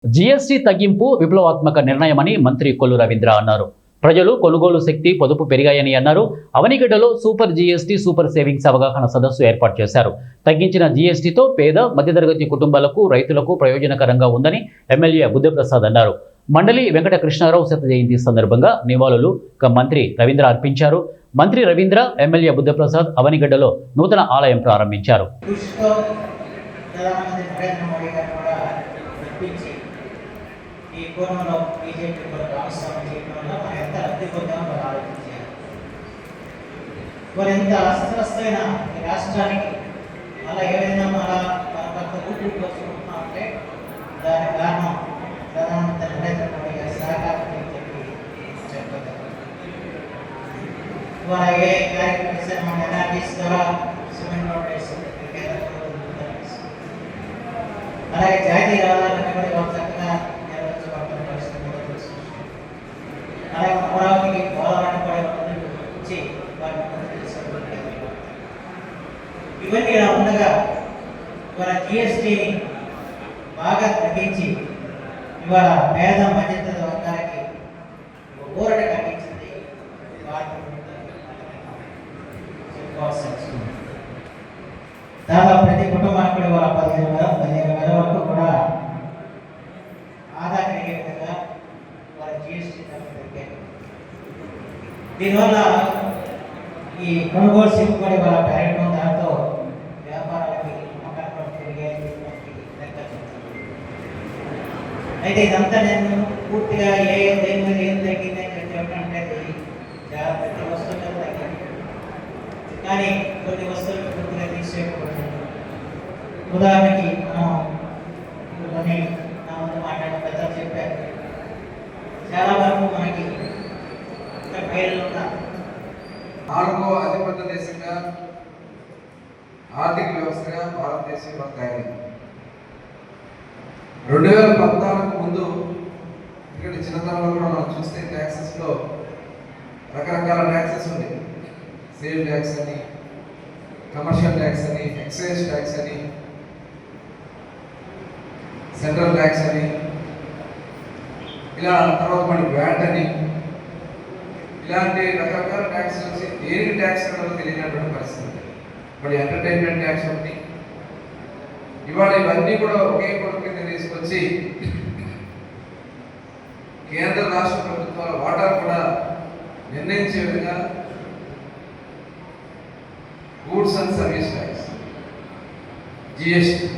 GST తగ్గింపు విప్లవాత్మక నిర్ణయమని మంత్రి కొల్లు రవీంద్ర అన్నారు. ప్రజలు కొనుగోలు శక్తి పొదుపు పెరిగాయని అన్నారు. అవనిగడ్డలో సూపర్ జీఎస్టీ సూపర్ సేవింగ్స్ అవగాహన సదస్సు ఏర్పాటు చేశారు. తగ్గించిన జీఎస్టీతో పేద మధ్యతరగతి కుటుంబాలకు రైతులకు ప్రయోజనకరంగా ఉందని ఎమ్మెల్యే బుద్ధప్రసాద్ అన్నారు. మండలి వెంకట కృష్ణారావు శత జయంతి సందర్భంగా నివాళులు మంత్రి రవీంద్ర అర్పించారు. మంత్రి రవీంద్ర, ఎమ్మెల్యే బుద్ధప్రసాద్ అవనిగడ్డలో నూతన ఆలయం ప్రారంభించారు. ఈ కోణంలో బీజేపీ కూడా భాగస్వామ్యం చేయడం వల్ల మనం ఎంత లబ్ధి పొందామో మనం ఆలోచించాలి. మరి ఎంత అస్తవ్యస్తమైన ఈ రాష్ట్రానికి అలా ఏదైనా మన కొంత ఊపిరి పోసుకుంటున్నామంటే దాని కారణం ప్రధానమంత్రి నరేంద్ర మోడీ గారి సహకారం అని చెప్పగలం. ఇవాళ ఏ కార్యక్రమం చేస్తే మన ఎన్ఆర్టీస్ ద్వారా సిమెంట్ రోడ్ వేస్తుంది, అలాగే జాతీయ రహదారులన్నీ కూడా ఇవాళ చక్కగా అలాగే అమరావతికి పోలవరం కూడా వచ్చి ఇవన్నీ ఇలా ఉండగా ఇవాళ జిఎస్టీని బాగా తగ్గించి ఇవాళ పేద మధ్యతరగతి వర్గాలకి ఊరట కలిగించింది. దాదాపు ప్రతి కుటుంబానికి కూడా ఇవాళ 15,000 వరకు కూడా ఆదా కలిగే విధంగా వాళ్ళ జిఎస్టీ తగ్గాయి. దీనివల్ల ఈ కొనుగోలు శక్తి కూడా ఇవాళ పెరగడం, దాంతో వ్యాపారాలకి అమ్మకాలు పెరిగాయి. అయితే ఇదంతా నేను పూర్తిగా దేని మీద ఏం తగ్గింది అని చెప్పడం అంటే ప్రతి వస్తువు మీద తగ్గింది, కానీ కొన్ని వస్తువులు పూర్తిగా తీసేయకపోతుంది. ఉదాహరణకి మనం కొన్ని నా ముందు మాట్లాడిన పెద్దలు చెప్పారు, చాలా వరకు మనకి నాలుగో అతిపెద్ద దేశంగా ఆర్థిక వ్యవస్థగా భారతదేశం తయారైంది. 2014 ముందు ఇక్కడ చిన్నతనంలో కూడా మనం చూస్తే ట్యాక్సెస్లో రకరకాల ట్యాక్సెస్ ఉన్నాయి. సేల్ ట్యాక్స్ అని, కమర్షియల్ ట్యాక్స్ అని, ఎక్సైజ్ ట్యాక్స్ అని, సెంట్రల్ ట్యాక్స్ అని, ఇలా తర్వాత మళ్ళీ వ్యాట్ అని, ఇలాంటి రకరకాల ట్యాక్స్ వచ్చి దేనికి ట్యాక్స్ కట్టాలో తెలియనటువంటి పరిస్థితి. మళ్ళీ ఎంటర్టైన్మెంట్ ట్యాక్స్ ఒకటి. ఇవాళ ఇవన్నీ కూడా ఒకే కొడుకు కింద తీసుకొచ్చి కేంద్ర రాష్ట్ర ప్రభుత్వాల వాటా కూడా నిర్ణయించే విధంగా goods and service tax, GST